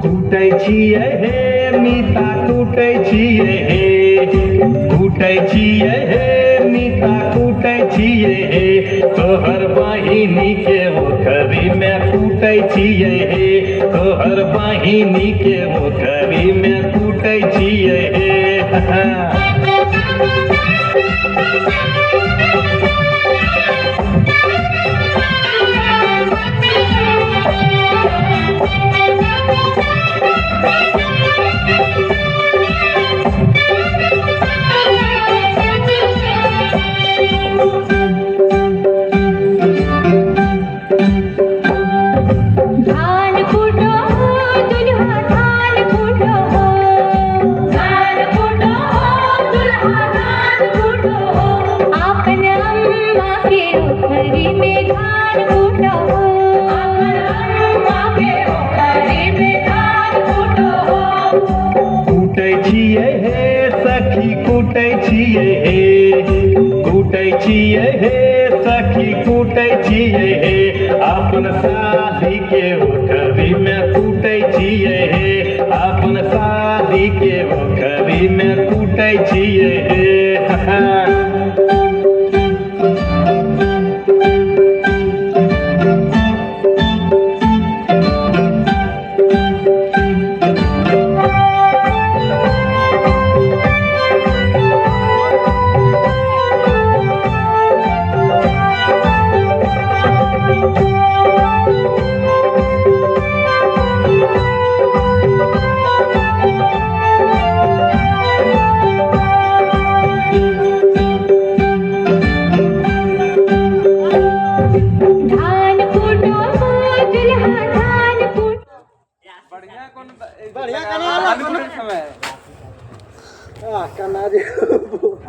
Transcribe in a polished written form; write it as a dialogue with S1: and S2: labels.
S1: कूटै छियै हे मीता कूटै छियै हे कूटै छियै हे मीता कूटै छियै हे तोहर बहिनी के ओखरी में कूटै छियै हे तोहर बहिनी के ओखरी में कूटै छियै हे कूटै छियै हे सखी कूटै छियै हे कूटै छियै हे सखी कूटै छियै हे अपन शादी के ओखरी में कूटै छियै हे अपन शादी के ओखरी में कूटै छियै